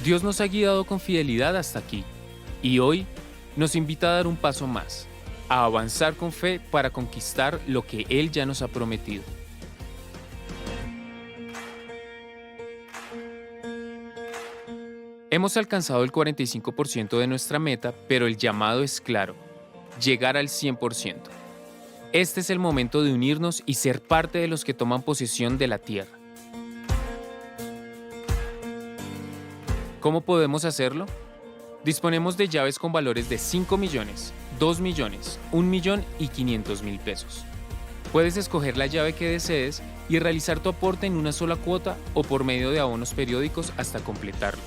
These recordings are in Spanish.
Dios nos ha guiado con fidelidad hasta aquí y hoy nos invita a dar un paso más, a avanzar con fe para conquistar lo que Él ya nos ha prometido. Hemos alcanzado el 45% de nuestra meta, pero el llamado es claro: llegar al 100%. Este es el momento de unirnos y ser parte de los que toman posesión de la tierra. ¿Cómo podemos hacerlo? Disponemos de llaves con valores de 5 millones, 2 millones, 1 millón y 500,000 pesos. Puedes escoger la llave que desees y realizar tu aporte en una sola cuota o por medio de abonos periódicos hasta completarlo.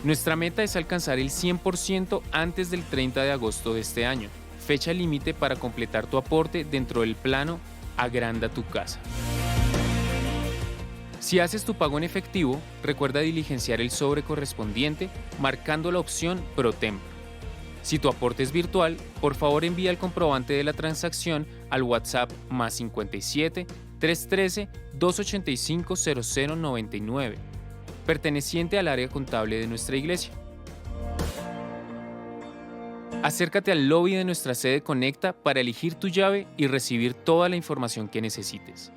Nuestra meta es alcanzar el 100% antes del 30 de agosto de este año, fecha límite para completar tu aporte dentro del plano Agranda tu casa. Si haces tu pago en efectivo, recuerda diligenciar el sobre correspondiente marcando la opción ProTemplo. Si tu aporte es virtual, por favor envía el comprobante de la transacción al WhatsApp +57 313 285 0099, perteneciente al área contable de nuestra iglesia. Acércate al lobby de nuestra sede Conecta para elegir tu llave y recibir toda la información que necesites.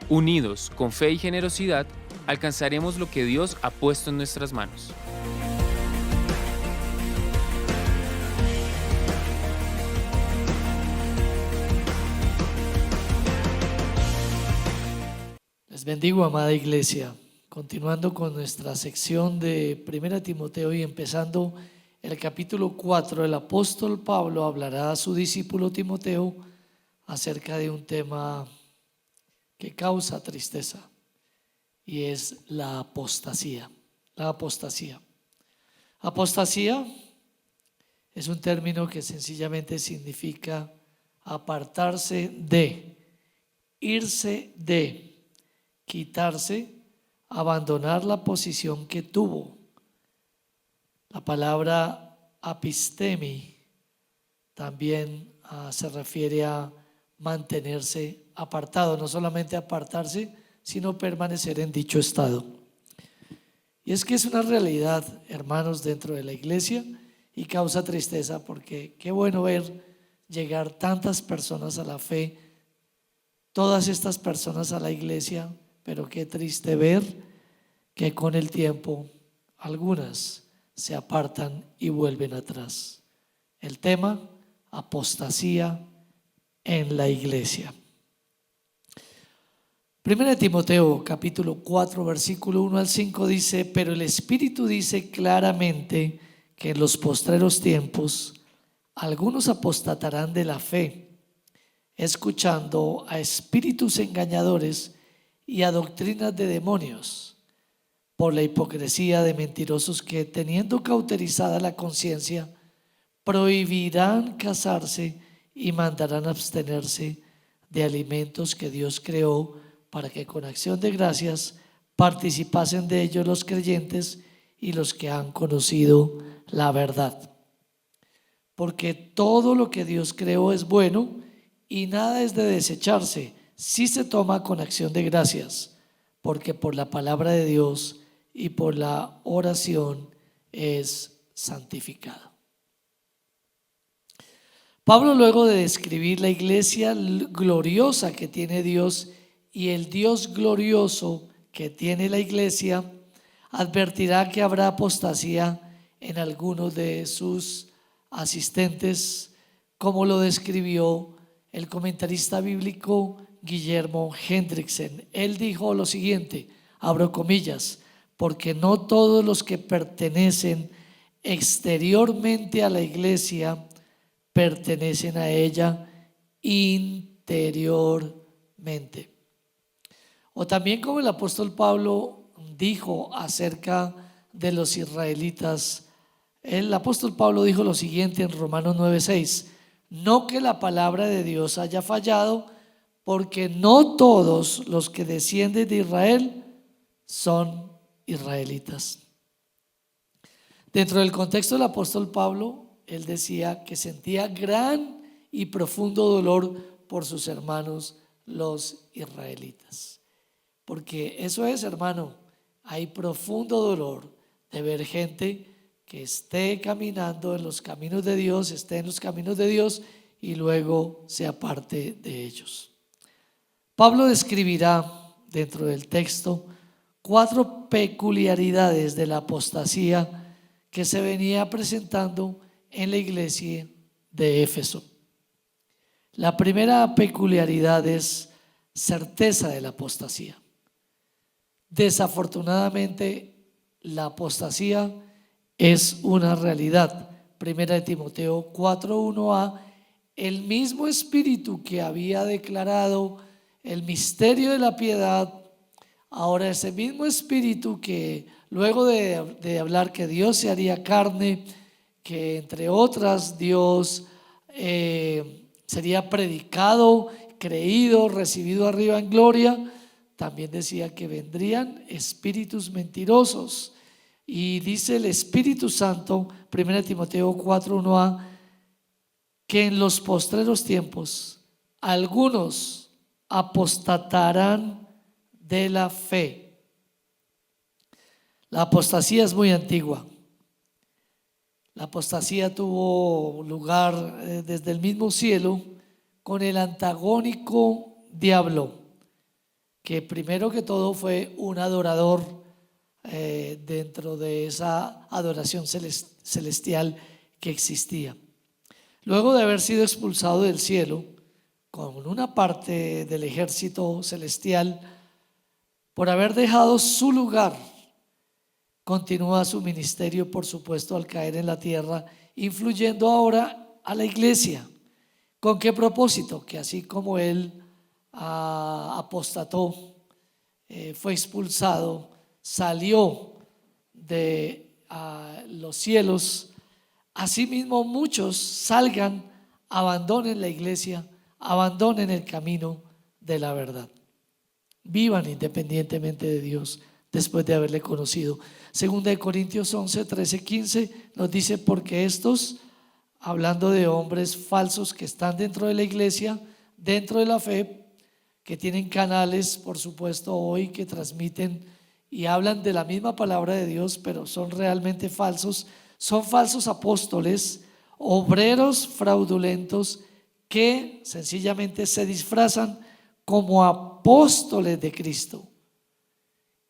Unidos, con fe y generosidad, alcanzaremos lo que Dios ha puesto en nuestras manos. Les bendigo, amada iglesia. Continuando con nuestra sección de 1 Timoteo y empezando el capítulo 4, el apóstol Pablo hablará a su discípulo Timoteo acerca de un tema que causa tristeza y es la apostasía. La apostasía. Apostasía es un término que sencillamente significa apartarse de, irse de, quitarse, abandonar la posición que tuvo. La palabra apistemi también se refiere a mantenerse apartado, no solamente apartarse, sino permanecer en dicho estado. Y es que es una realidad, hermanos, dentro de la iglesia y causa tristeza porque qué bueno ver llegar tantas personas a la fe, todas estas personas a la iglesia, pero qué triste ver que con el tiempo algunas se apartan y vuelven atrás. El tema: apostasía en la iglesia. 1 Timoteo capítulo 4 versículo 1 al 5 dice: pero el Espíritu dice claramente que en los postreros tiempos algunos apostatarán de la fe, escuchando a espíritus engañadores y a doctrinas de demonios, por la hipocresía de mentirosos que, teniendo cauterizada la conciencia, prohibirán casarse y mandarán abstenerse de alimentos que Dios creó para que con acción de gracias participasen de ellos los creyentes y los que han conocido la verdad. Porque todo lo que Dios creó es bueno y nada es de desecharse si se toma con acción de gracias, porque por la palabra de Dios y por la oración es santificado. Pablo, luego de describir la iglesia gloriosa que tiene Dios y el Dios glorioso que tiene la iglesia, advertirá que habrá apostasía en algunos de sus asistentes, como lo describió el comentarista bíblico Guillermo Hendrickson. Él dijo lo siguiente, abro comillas: porque no todos los que pertenecen exteriormente a la iglesia pertenecen a ella interiormente. O también como el apóstol Pablo dijo acerca de los israelitas, el apóstol Pablo dijo lo siguiente en Romanos 9:6: no que la palabra de Dios haya fallado, porque no todos los que descienden de Israel son israelitas. Dentro del contexto del apóstol Pablo, él decía que sentía gran y profundo dolor por sus hermanos los israelitas. Porque eso es, hermano, hay profundo dolor de ver gente que esté caminando en los caminos de Dios, esté en los caminos de Dios y luego se aparte de ellos. Pablo describirá dentro del texto 4 peculiaridades de la apostasía que se venía presentando en la iglesia de Éfeso. La primera peculiaridad es certeza de la apostasía. Desafortunadamente, la apostasía es una realidad. Primera de Timoteo 4:1a, el mismo espíritu que había declarado el misterio de la piedad, ahora ese mismo espíritu que luego de hablar que Dios se haría carne, que entre otras Dios sería predicado, creído, recibido arriba en gloria, también decía que vendrían espíritus mentirosos. Y dice el Espíritu Santo, 1 Timoteo 4:1a, que en los postreros tiempos algunos apostatarán de la fe. La apostasía es muy antigua. La apostasía tuvo lugar desde el mismo cielo con el antagónico diablo, que primero que todo fue un adorador dentro de esa adoración celestial que existía. Luego de haber sido expulsado del cielo con una parte del ejército celestial, por haber dejado su lugar, continúa su ministerio, por supuesto, al caer en la tierra, influyendo ahora a la iglesia. ¿Con qué propósito? Que así como él apostató, fue expulsado, salió de los cielos, asimismo muchos salgan, abandonen la iglesia, abandonen el camino de la verdad, vivan independientemente de Dios después de haberle conocido. Segunda de Corintios 11, 13, 15 nos dice: porque estos, hablando de hombres falsos que están dentro de la iglesia, dentro de la fe, que tienen canales, por supuesto, hoy que transmiten y hablan de la misma palabra de Dios, pero son realmente falsos. Son falsos apóstoles, obreros fraudulentos que sencillamente se disfrazan como apóstoles de Cristo.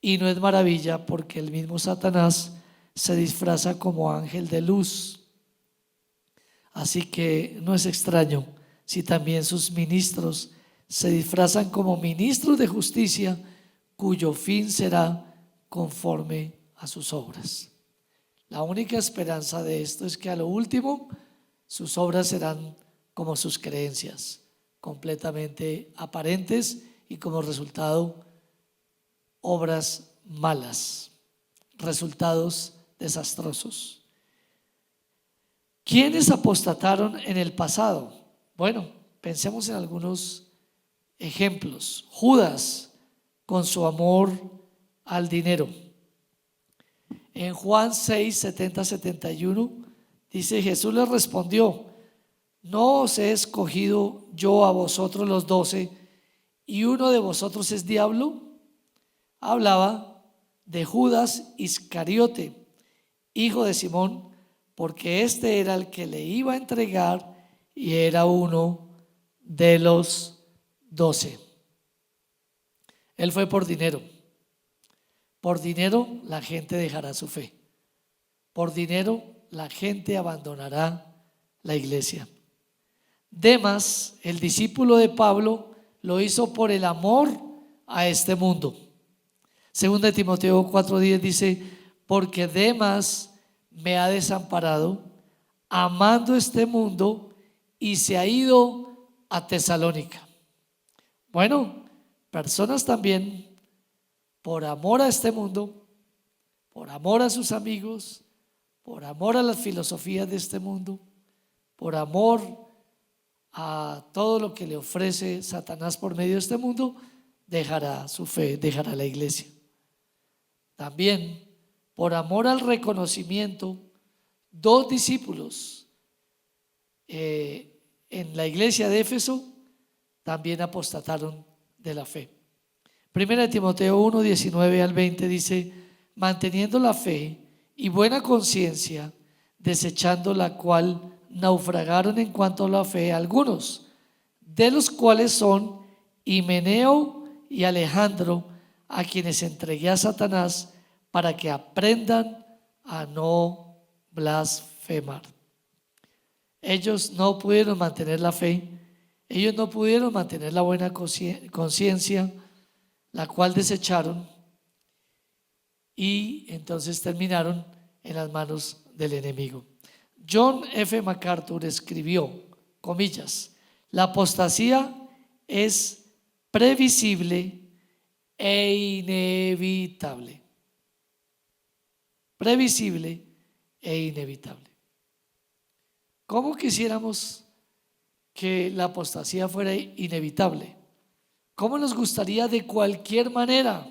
Y no es maravilla, porque el mismo Satanás se disfraza como ángel de luz. Así que no es extraño si también sus ministros se disfrazan como ministros de justicia, cuyo fin será conforme a sus obras. La única esperanza de esto es que a lo último sus obras serán como sus creencias, completamente aparentes y como resultado obras malas, resultados desastrosos. ¿Quiénes apostataron en el pasado? Bueno, pensemos en algunos ejemplos. Judas, con su amor al dinero. En Juan 6, 70, 71 dice: Jesús les respondió: ¿no os he escogido yo a vosotros los 12 y uno de vosotros es diablo? Hablaba de Judas Iscariote, hijo de Simón, porque este era el que le iba a entregar y era uno de los 12. Él fue por dinero. Por dinero la gente dejará su fe. Por dinero la gente abandonará la iglesia. Demas, el discípulo de Pablo, lo hizo por el amor a este mundo. Segunda de Timoteo 4:10 dice: porque Demas me ha desamparado, amando este mundo, y se ha ido a Tesalónica. Bueno, personas también, por amor a este mundo, por amor a sus amigos, por amor a las filosofías de este mundo, por amor a todo lo que le ofrece Satanás por medio de este mundo, dejará su fe, dejará la iglesia. También, por amor al reconocimiento, 2 discípulos en la iglesia de Éfeso también apostataron de la fe. Primera de Timoteo 1, 19 al 20 dice: manteniendo la fe y buena conciencia, desechando la cual naufragaron en cuanto a la fe algunos, de los cuales son Himeneo y Alejandro, a quienes entregué a Satanás para que aprendan a no blasfemar. Ellos no pudieron mantener la fe, ellos no pudieron mantener la buena conciencia, la cual desecharon, y entonces terminaron en las manos del enemigo. John F. MacArthur escribió, comillas, la apostasía es previsible e inevitable. Previsible e inevitable. ¿Cómo quisiéramos que la apostasía fuera inevitable? ¿Cómo nos gustaría de cualquier manera?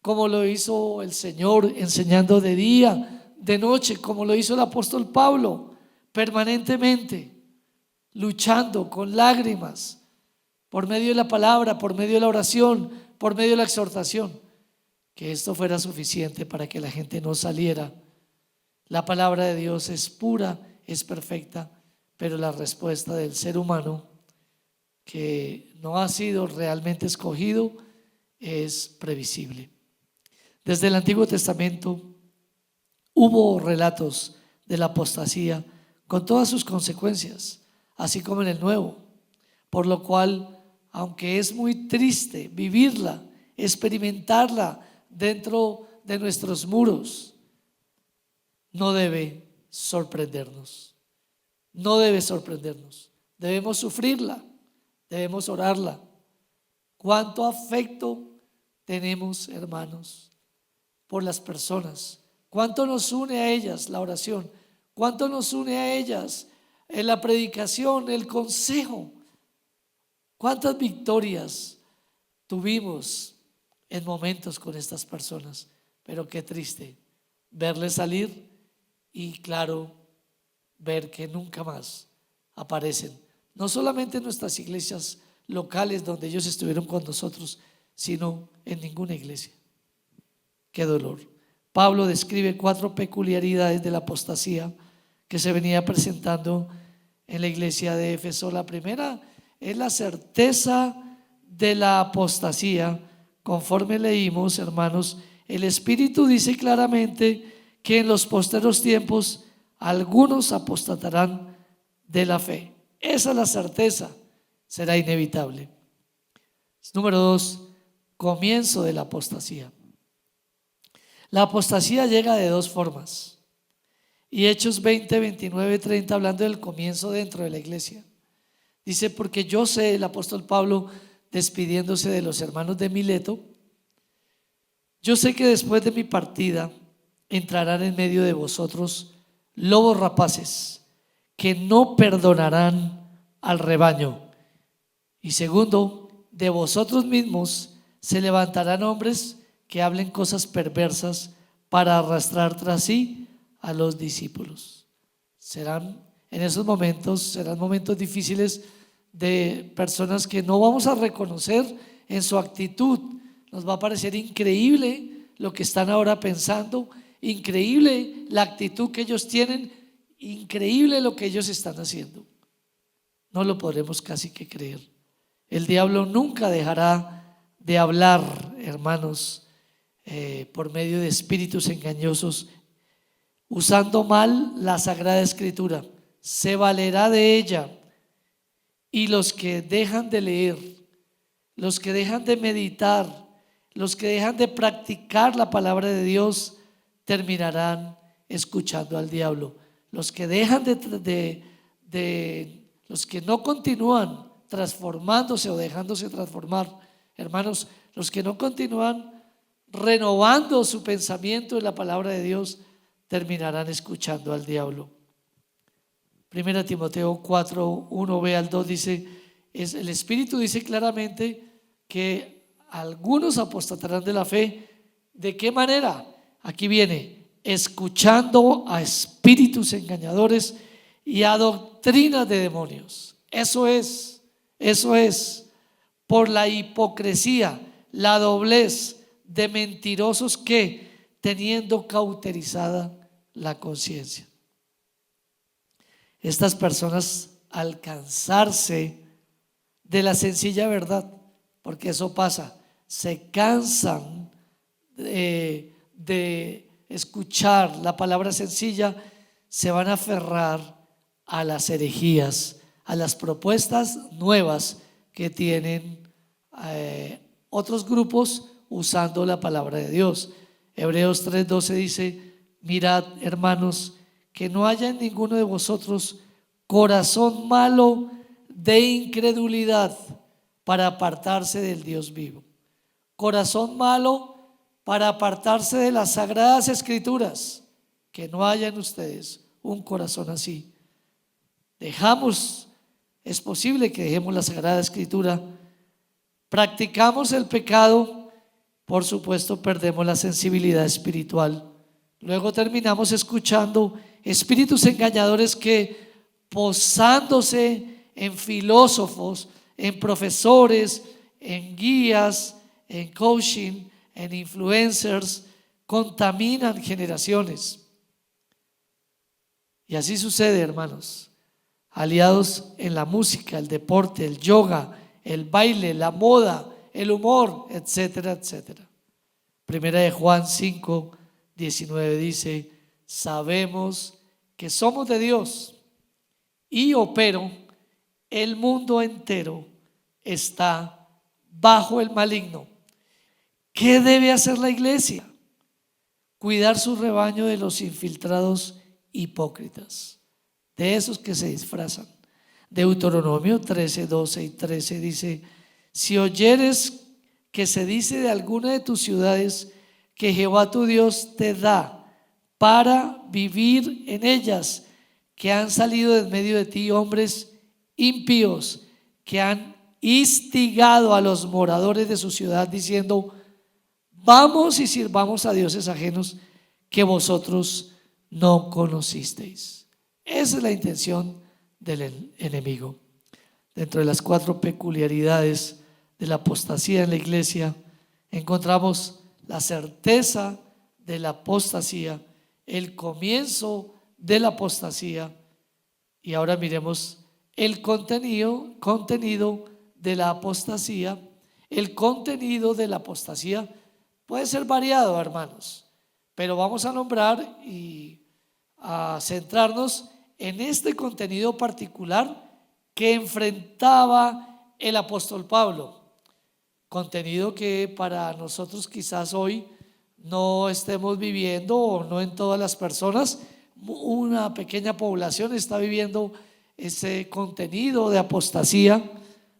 Como lo hizo el Señor enseñando de día, de noche, como lo hizo el apóstol Pablo, permanentemente, luchando con lágrimas, por medio de la palabra, por medio de la oración, por medio de la exhortación, que esto fuera suficiente para que la gente no saliera. La palabra de Dios es pura, es perfecta, pero la respuesta del ser humano, que no ha sido realmente escogido, es previsible. Desde el Antiguo Testamento hubo relatos de la apostasía con todas sus consecuencias, así como en el Nuevo, por lo cual, aunque es muy triste vivirla, experimentarla dentro de nuestros muros, no debe sorprendernos. No debe sorprendernos. Debemos sufrirla, debemos orarla. ¿Cuánto afecto tenemos, hermanos, por las personas? ¿Cuánto nos une a ellas la oración? ¿Cuánto nos une a ellas en la predicación, el consejo? ¿Cuántas victorias tuvimos en momentos con estas personas? Pero qué triste verles salir y, claro, ver que nunca más aparecen, no solamente en nuestras iglesias locales donde ellos estuvieron con nosotros, sino en ninguna iglesia. Qué dolor. Pablo describe 4 peculiaridades de la apostasía que se venía presentando en la iglesia de Éfeso. La primera es la certeza de la apostasía. Conforme leímos, hermanos, el Espíritu dice claramente que en los posteros tiempos algunos apostatarán de la fe. Esa es la certeza, será inevitable. Número 2, comienzo de la apostasía. La apostasía llega de 2 formas. Y Hechos 20, 29, 30, hablando del comienzo dentro de la iglesia, dice: porque yo sé, el apóstol Pablo despidiéndose de los hermanos de Mileto, yo sé que después de mi partida entrarán en medio de vosotros lobos rapaces que no perdonarán al rebaño. Y segundo, de vosotros mismos se levantarán hombres que hablen cosas perversas para arrastrar tras sí a los discípulos. Serán momentos difíciles de personas que no vamos a reconocer en su actitud. Nos va a parecer increíble lo que están ahora pensando, increíble la actitud que ellos tienen, increíble lo que ellos están haciendo. No lo podremos casi que creer. El diablo nunca dejará de hablar, hermanos, por medio de espíritus engañosos, usando mal la Sagrada Escritura. Se valerá de ella, y los que dejan de leer, los que dejan de meditar, los que dejan de practicar la palabra de Dios, terminarán escuchando al diablo. Los que dejan los que no continúan transformándose o dejándose transformar, hermanos, los que no continúan renovando su pensamiento en la palabra de Dios, terminarán escuchando al diablo. 1 Timoteo 4, 1b al 2 dice, el Espíritu dice claramente que algunos apostatarán de la fe. ¿De qué manera? Aquí viene: escuchando a espíritus engañadores y a doctrinas de demonios. Eso es, por la hipocresía, la doblez de mentirosos que, teniendo cauterizada la conciencia. Estas personas, al cansarse de la sencilla verdad, porque eso pasa, se cansan de escuchar la palabra sencilla, se van a aferrar a las herejías, a las propuestas nuevas que tienen otros grupos usando la palabra de Dios. Hebreos 3:12 dice: mirad, hermanos, que no haya en ninguno de vosotros corazón malo de incredulidad para apartarse del Dios vivo. Corazón malo para apartarse de las sagradas escrituras. Que no haya en ustedes un corazón así. Es posible que dejemos la sagrada escritura, practicamos el pecado, por supuesto perdemos la sensibilidad espiritual. Luego terminamos escuchando espíritus engañadores que, posándose en filósofos, en profesores, en guías, en coaching, en influencers, contaminan generaciones. Y así sucede, hermanos, aliados en la música, el deporte, el yoga, el baile, la moda, el humor, etcétera, etcétera. Primera de Juan 5:19 dice: sabemos que somos de Dios y el mundo entero está bajo el maligno. ¿Qué debe hacer la iglesia? Cuidar su rebaño de los infiltrados hipócritas, de esos que se disfrazan. Deuteronomio 13:12 y 13 dice: si oyeres que se dice de alguna de tus ciudades que Jehová tu Dios te da para vivir en ellas, que han salido de en medio de ti hombres impíos que han instigado a los moradores de su ciudad diciendo: vamos y sirvamos a dioses ajenos que vosotros no conocisteis. Esa es la intención del enemigo. Dentro de las 4 peculiaridades de la apostasía en la iglesia encontramos la certeza de la apostasía, el comienzo de la apostasía, y ahora miremos el contenido de la apostasía. El contenido de la apostasía puede ser variado, hermanos, pero vamos a nombrar y a centrarnos en este contenido particular que enfrentaba el apóstol Pablo. Contenido que para nosotros quizás hoy no estemos viviendo, o no en todas las personas. Una pequeña población está viviendo ese contenido de apostasía,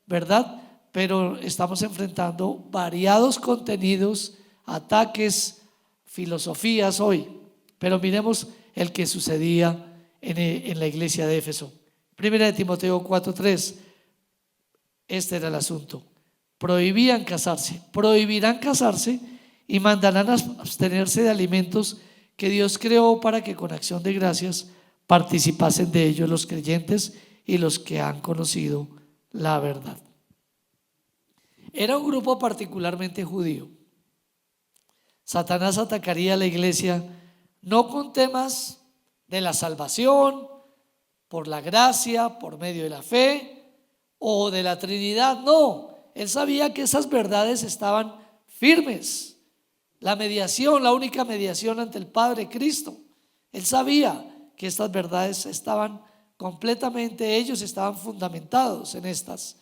¿verdad? Pero estamos enfrentando variados contenidos, ataques, filosofías hoy. Pero miremos el que sucedía en la iglesia de Éfeso. Primera de Timoteo 4:3. Este era el asunto. Prohibirán casarse y mandarán a abstenerse de alimentos que Dios creó para que con acción de gracias participasen de ellos los creyentes y los que han conocido la verdad. Era un grupo particularmente judío. Satanás atacaría a la iglesia no con temas de la salvación, por la gracia, por medio de la fe o de la Trinidad. No, él sabía que esas verdades estaban firmes. La mediación, la única mediación ante el Padre, Cristo. Él sabía que estas verdades estaban completamente, ellos estaban fundamentados en estas.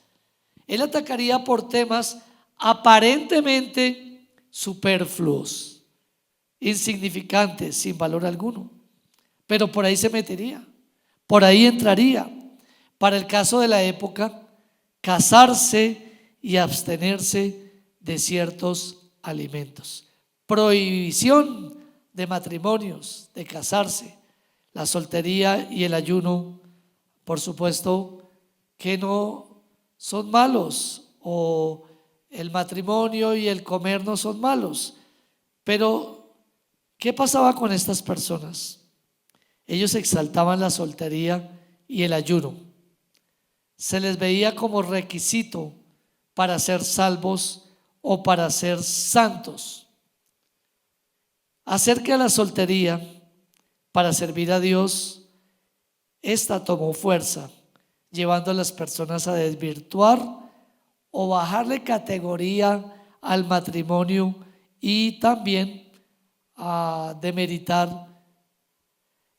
Él atacaría por temas aparentemente superfluos, insignificantes, sin valor alguno, pero por ahí se metería, por ahí entraría. Para el caso de la época, casarse y abstenerse de ciertos alimentos. Prohibición de matrimonios, de casarse. La soltería y el ayuno, por supuesto, que no son malos, o el matrimonio y el comer no son malos. Pero, ¿qué pasaba con estas personas? Ellos exaltaban la soltería y el ayuno. Se les veía como requisito para ser salvos o para ser santos. Acerca de la soltería, para servir a Dios, esta tomó fuerza, llevando a las personas a desvirtuar o bajarle categoría al matrimonio y también a demeritar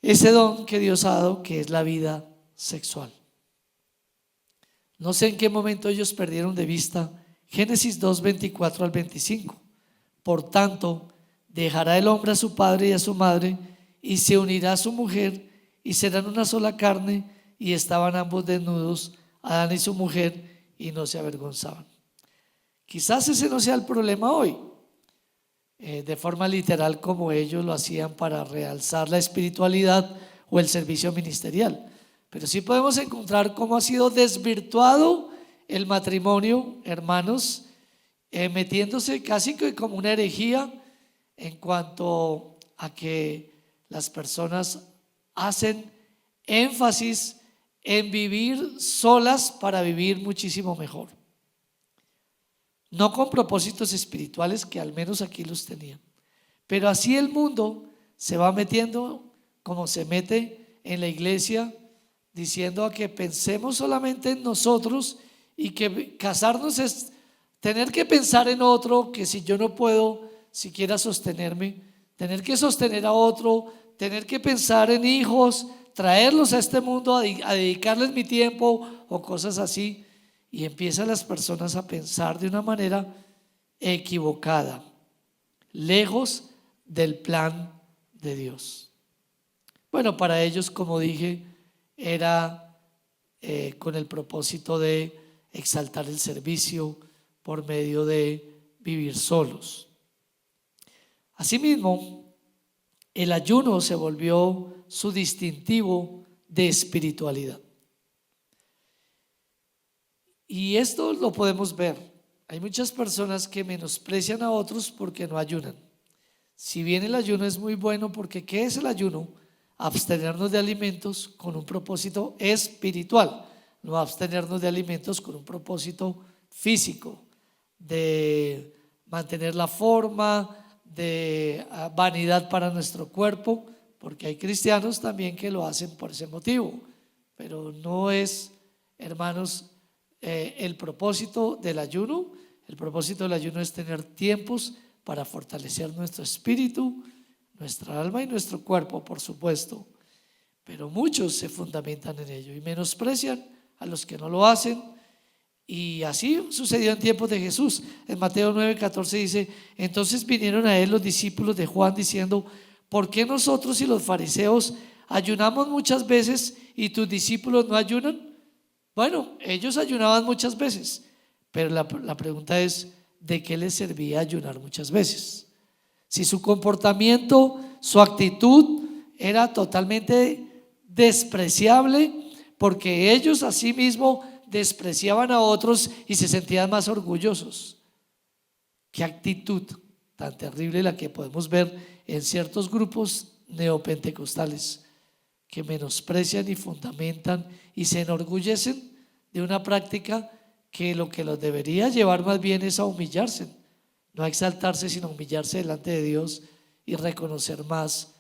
ese don que Dios ha dado, que es la vida sexual. No sé en qué momento ellos perdieron de vista Génesis 2, 24 al 25. Por tanto, dejará el hombre a su padre y a su madre, y se unirá a su mujer, y serán una sola carne, y estaban ambos desnudos, Adán y su mujer, y no se avergonzaban. Quizás ese no sea el problema hoy, de forma literal como ellos lo hacían para realzar la espiritualidad o el servicio ministerial. Pero sí podemos encontrar cómo ha sido desvirtuado el matrimonio, hermanos, metiéndose casi que como una herejía en cuanto a que las personas hacen énfasis en vivir solas para vivir muchísimo mejor. No con propósitos espirituales, que al menos aquí los tenían, pero así el mundo se va metiendo como se mete en la iglesia, diciendo a que pensemos solamente en nosotros y que casarnos es tener que pensar en otro, que si yo no puedo siquiera sostenerme, tener que sostener a otro, tener que pensar en hijos, traerlos a este mundo, a dedicarles mi tiempo o cosas así. Y empiezan las personas a pensar de una manera equivocada, lejos del plan de Dios. Bueno, para ellos, como dije, era con el propósito de exaltar el servicio por medio de vivir solos. Asimismo, el ayuno se volvió su distintivo de espiritualidad. Y esto lo podemos ver. Hay muchas personas que menosprecian a otros porque no ayunan. Si bien el ayuno es muy bueno, porque ¿qué es el ayuno? Abstenernos de alimentos con un propósito espiritual, no abstenernos de alimentos con un propósito físico, de mantener la forma, de vanidad para nuestro cuerpo, porque hay cristianos también que lo hacen por ese motivo, pero no es, hermanos, el propósito del ayuno. El propósito del ayuno es tener tiempos para fortalecer nuestro espíritu, nuestra alma y nuestro cuerpo, por supuesto, pero muchos se fundamentan en ello y menosprecian a los que no lo hacen. Y así sucedió en tiempos de Jesús. En Mateo 9:14 dice: entonces vinieron a él los discípulos de Juan diciendo: ¿por qué nosotros y los fariseos ayunamos muchas veces y tus discípulos no ayunan? Bueno, ellos ayunaban muchas veces, pero la pregunta es: ¿de qué les servía ayunar muchas veces? Si su comportamiento, su actitud era totalmente despreciable, porque ellos asimismo despreciaban a otros y se sentían más orgullosos. Qué actitud tan terrible la que podemos ver en ciertos grupos neopentecostales, que menosprecian y fundamentan y se enorgullecen de una práctica que lo que los debería llevar más bien es a humillarse, no a exaltarse, sino a humillarse delante de Dios y reconocer más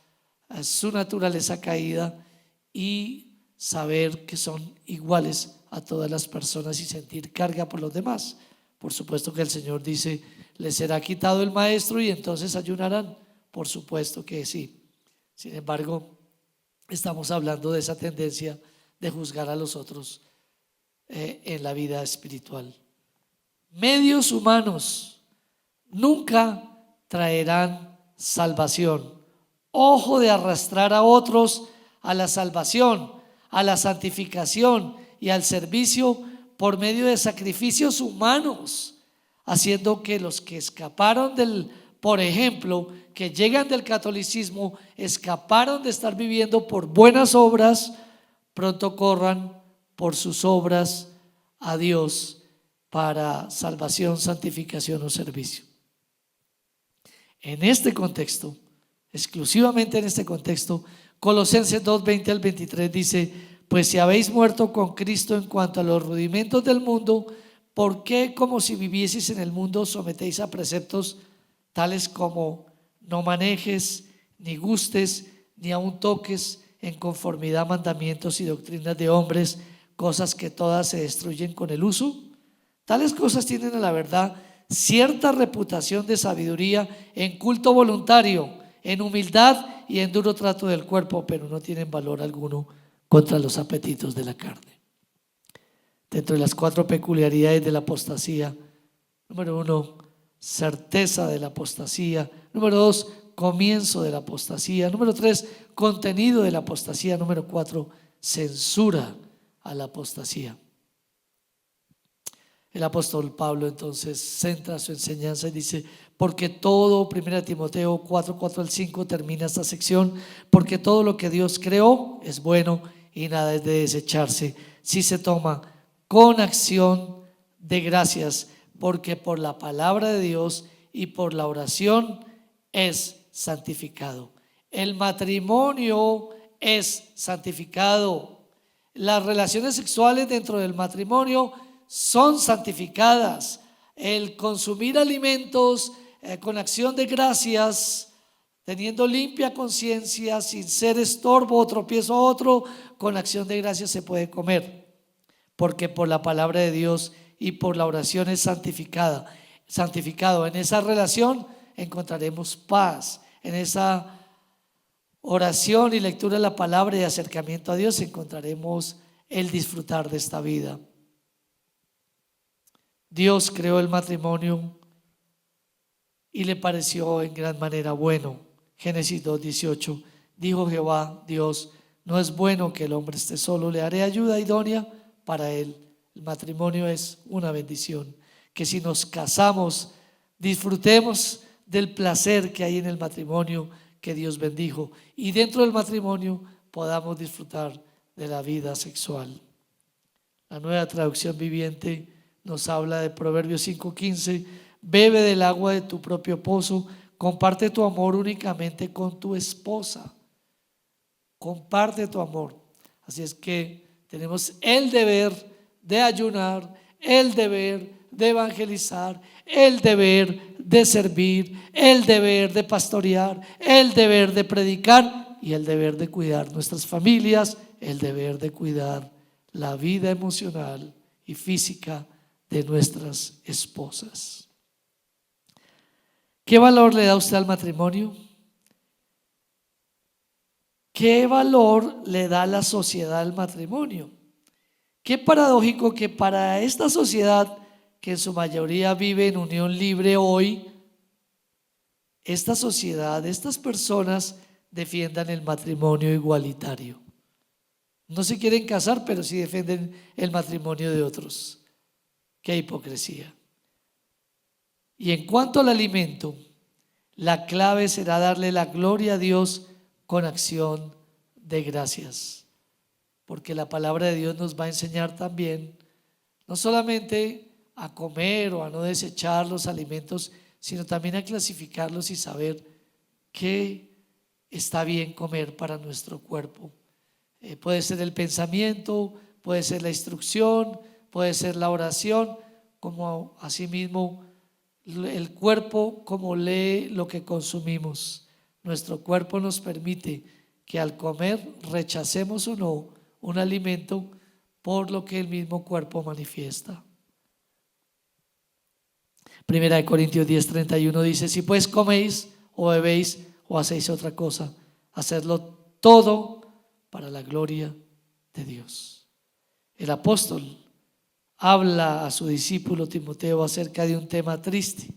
su naturaleza caída y saber que son iguales a todas las personas y sentir carga por los demás. Por supuesto que el Señor dice: les será quitado el maestro y entonces ayunarán. Por supuesto que sí. Sin embargo, estamos hablando de esa tendencia de juzgar a los otros en la vida espiritual. Medios humanos nunca traerán salvación. Ojo de arrastrar a otros a la salvación, a la santificación y al servicio por medio de sacrificios humanos, haciendo que los que escaparon por ejemplo, que llegan del catolicismo, escaparon de estar viviendo por buenas obras, pronto corran por sus obras a Dios para salvación, santificación o servicio. En este contexto, exclusivamente en este contexto, Colosenses 2, 20 al 23 dice: pues si habéis muerto con Cristo en cuanto a los rudimentos del mundo, ¿por qué, como si vivieseis en el mundo, sometéis a preceptos tales como No manejes, ni gustes, ni aun toques en conformidad a mandamientos y doctrinas de hombres, cosas que todas se destruyen con el uso. Tales cosas tienen a la verdad cierta reputación de sabiduría en culto voluntario, en humildad y en duro trato del cuerpo, pero no tienen valor alguno contra los apetitos de la carne. Dentro de las 4 peculiaridades de la apostasía: número 1, certeza de la apostasía; número 2, comienzo de la apostasía; número 3, contenido de la apostasía; número 4, censura a la apostasía. El apóstol Pablo entonces centra su enseñanza y dice: porque todo, 1 Timoteo 4, 4 al 5 termina esta sección, porque todo lo que Dios creó es bueno y nada es de desecharse si se toma con acción de gracias, porque por la palabra de Dios y por la oración es santificado. El matrimonio es santificado. Las relaciones sexuales dentro del matrimonio son santificadas. El consumir alimentos con acción de gracias, teniendo limpia conciencia, sin ser estorbo o tropiezo a otro, con acción de gracias se puede comer, porque por la palabra de Dios y por la oración es santificado. En esa relación encontraremos paz. En esa oración y lectura de la palabra y acercamiento a Dios encontraremos el disfrutar de esta vida. Dios creó el matrimonio y le pareció en gran manera bueno. Génesis 2:18, dijo Jehová Dios: no es bueno que el hombre esté solo, le haré ayuda idónea para él. El matrimonio es una bendición, que si nos casamos disfrutemos del placer que hay en el matrimonio que Dios bendijo, y dentro del matrimonio podamos disfrutar de la vida sexual. La Nueva Traducción Viviente nos habla de Proverbios 5:15: bebe del agua de tu propio pozo, comparte tu amor únicamente con tu esposa. Comparte tu amor. Así es que tenemos el deber de ayunar, el deber de evangelizar, el deber de servir, el deber de pastorear, el deber de predicar y el deber de cuidar nuestras familias, el deber de cuidar la vida emocional y física de nuestras esposas. ¿Qué valor le da usted al matrimonio? ¿Qué valor le da la sociedad al matrimonio? Qué paradójico que para esta sociedad, que en su mayoría vive en unión libre hoy, esta sociedad, estas personas defiendan el matrimonio igualitario. No se quieren casar, pero sí defienden el matrimonio de otros. Qué hipocresía. Y en cuanto al alimento, la clave será darle la gloria a Dios con acción de gracias, porque la palabra de Dios nos va a enseñar también no solamente a comer o a no desechar los alimentos, sino también a clasificarlos y saber qué está bien comer para nuestro cuerpo. Puede ser el pensamiento, puede ser la instrucción, puede ser la oración, como asimismo el cuerpo como lee lo que consumimos. Nuestro cuerpo nos permite que al comer rechacemos o no un alimento por lo que el mismo cuerpo manifiesta. Primera de Corintios 10:31 dice: si pues coméis o bebéis o hacéis otra cosa, hacedlo todo para la gloria de Dios. El apóstol habla a su discípulo Timoteo acerca de un tema triste,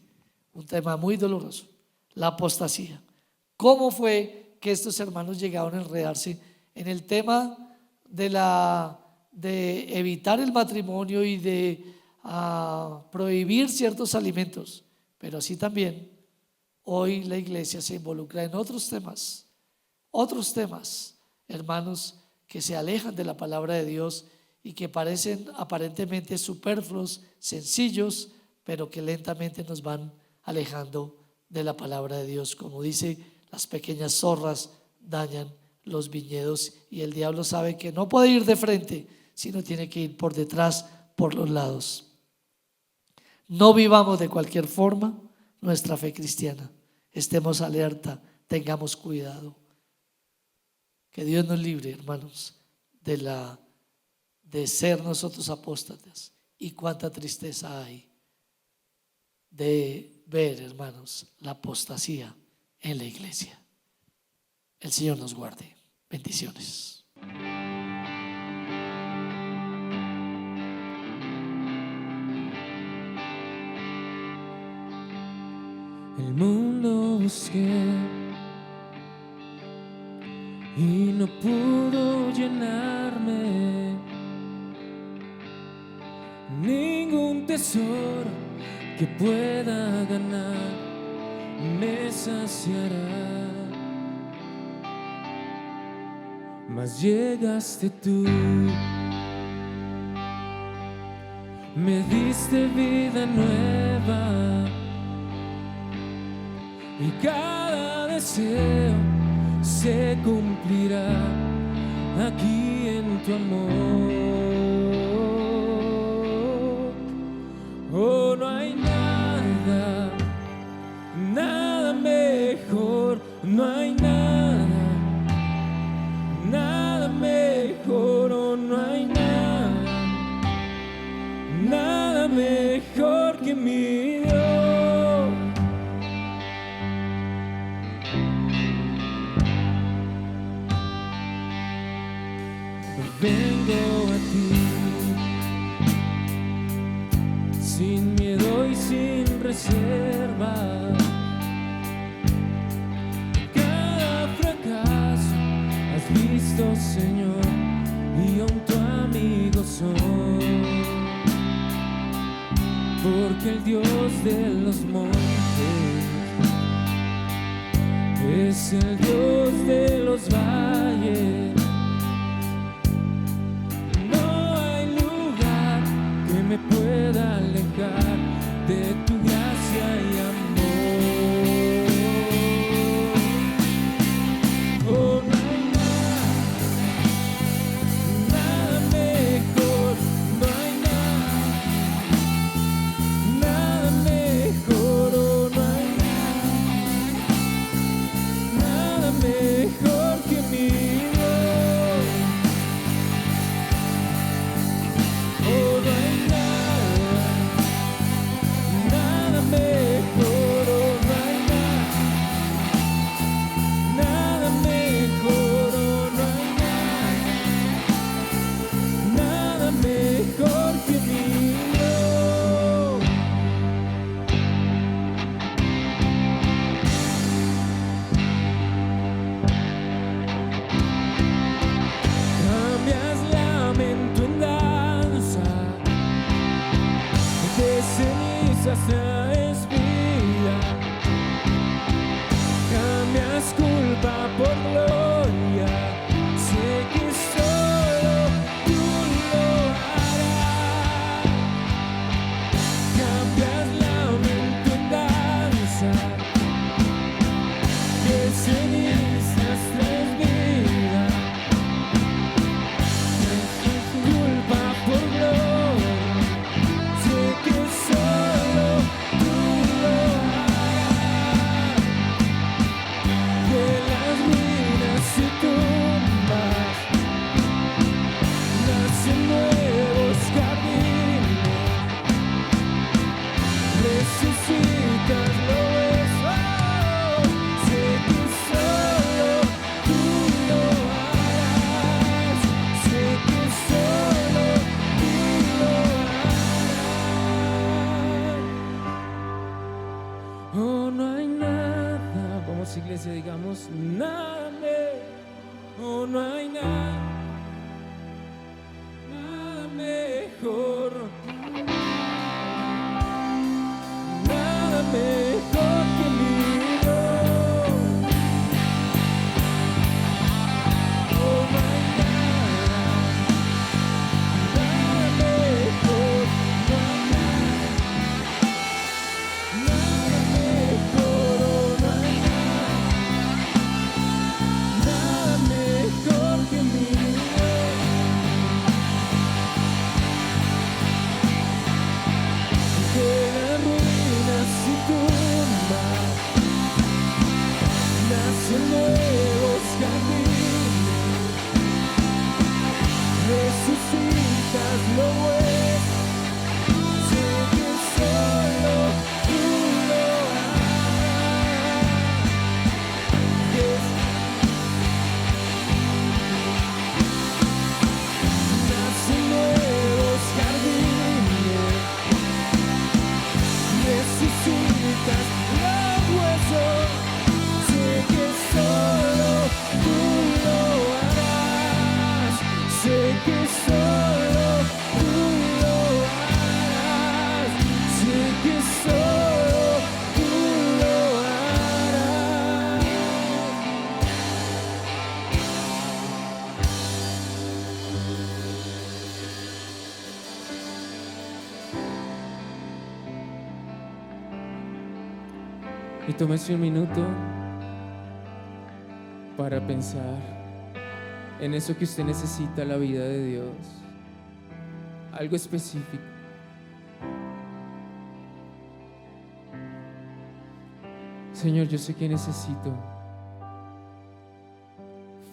un tema muy doloroso: la apostasía. ¿Cómo fue que estos hermanos llegaron a enredarse en el tema de evitar el matrimonio y de prohibir ciertos alimentos? Pero así también hoy la iglesia se involucra en otros temas, hermanos, que se alejan de la palabra de Dios y que parecen aparentemente superfluos, sencillos, pero que lentamente nos van alejando de la palabra de Dios. Como dice, las pequeñas zorras dañan los viñedos, y el diablo sabe que no puede ir de frente, sino tiene que ir por detrás, por los lados. No vivamos de cualquier forma nuestra fe cristiana. estemos alerta, tengamos cuidado. Que Dios nos libre, hermanos, de ser nosotros apóstatas. Y cuánta tristeza hay de ver, hermanos, la apostasía en la iglesia. El Señor nos guarde. Bendiciones. El mundo busqué y no pudo llenarme. Ningún tesoro que pueda ganar me saciará. Mas llegaste tú, me diste vida nueva y cada deseo se cumplirá aquí en tu amor. Oh, no hay nada, nada mejor, no hay nada, nada mejor, oh, no hay nada, nada mejor que mi Dios. Vengo a ti sin miedo y sin reserva. Cada fracaso has visto, Señor, y aún tu amigo soy. Porque el Dios de los montes es el Dios de los valles. Me pueda alejar de tu gracia y amor. Oh, no hay nada, nada mejor, no hay nada, nada mejor, oh, no hay nada, nada mejor que mi Dios. Oh, no hay mejor, oh, no hay nada mejor, oh, no hay nada mejor que mi Dios. Cambias lamento en danza, de cenizas traes vida, cambias culpa por gloria, sé que solo tú lo harás. Cambias lamento en danza, de cenizas traes vida, culpa por gloria, sé que solo tú lo harás. De las ruinas y tumbas nacen nuevos caminos, resucitas lo ves, oh, sé que solo tú lo harás, sé que solo tú lo harás. Oh, no hay nada, vamos iglesia, digamos, nada oh, no hay nada, nada mejor, nada mejor que mi Dios. Oh, no hay nada, nada mejor, no hay nada mejor, oh, no hay nada mejor que mi Y tómese un minuto para pensar en eso que usted necesita en la vida de Dios, algo específico. Señor, yo sé que necesito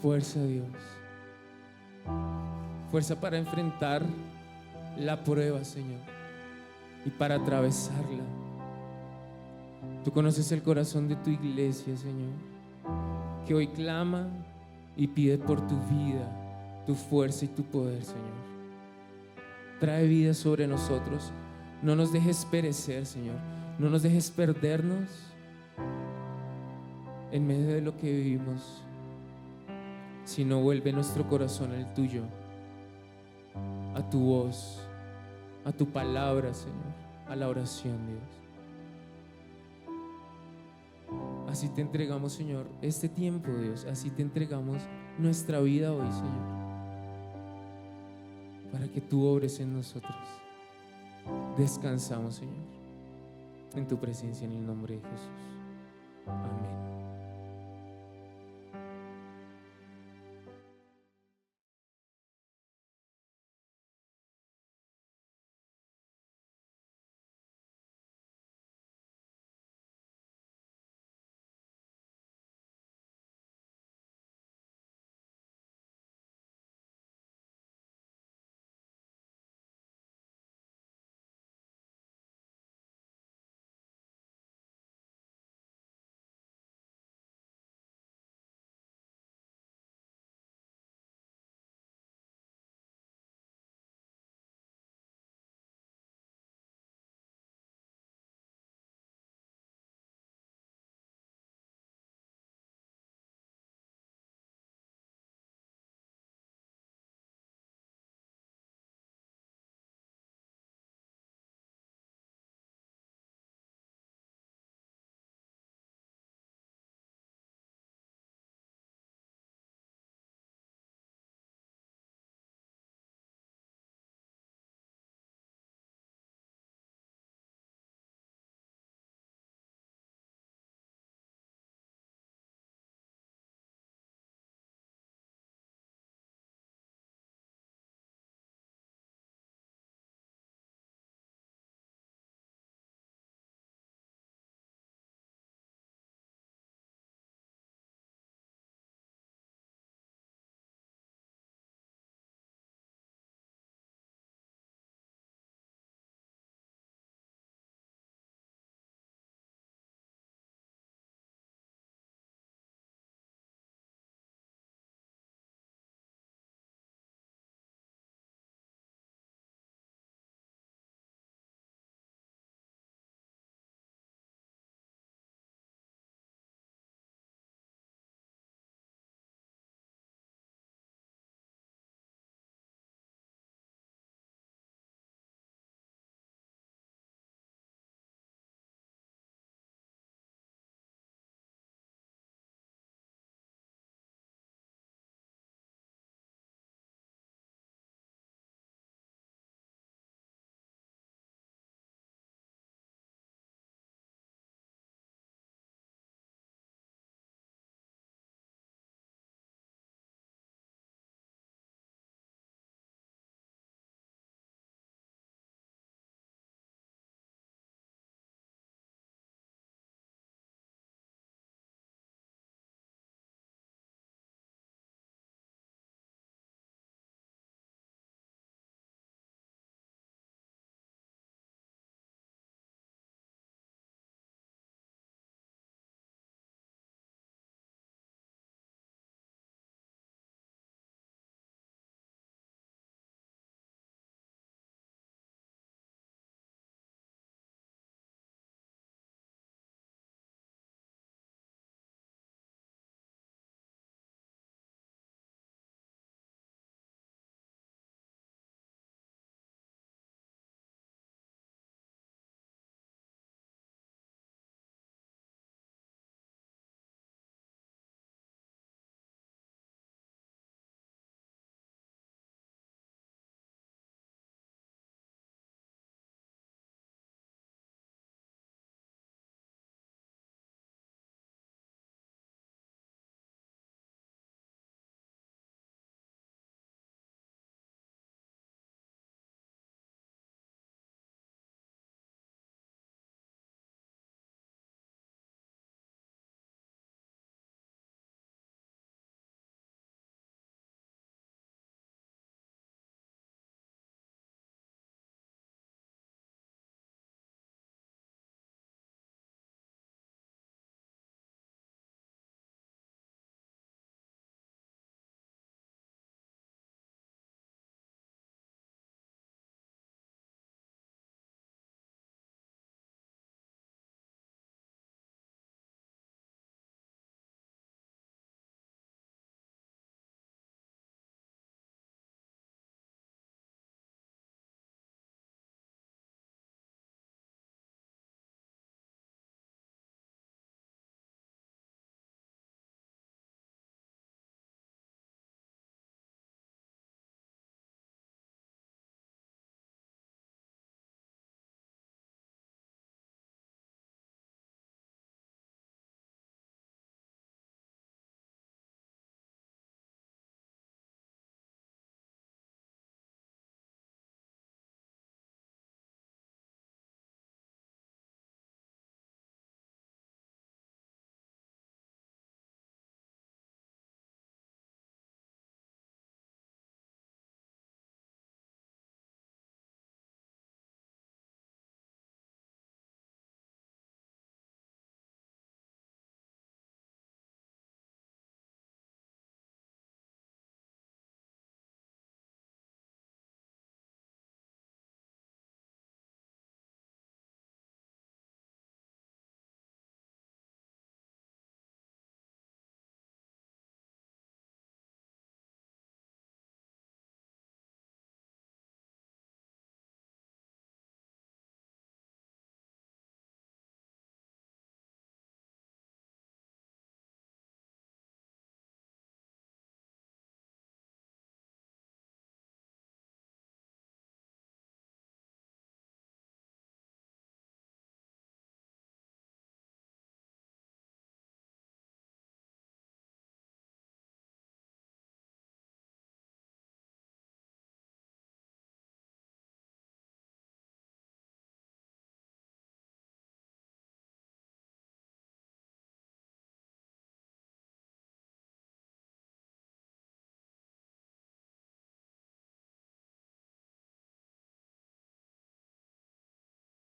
fuerza, Dios, fuerza para enfrentar la prueba, Señor, y para atravesarla. Tú conoces el corazón de tu iglesia, Señor, que hoy clama y pide por tu vida, tu fuerza y tu poder, Señor. Trae vida sobre nosotros. No nos dejes perecer, Señor. No nos dejes perdernos en medio de lo que vivimos, sino vuelve nuestro corazón al tuyo, a tu voz, a tu palabra, Señor, a la oración, Dios. Así te entregamos, Señor, este tiempo, Dios. Así te entregamos nuestra vida hoy, Señor, para que tú obres en nosotros. Descansamos, Señor, en tu presencia, en el nombre de Jesús. Amén.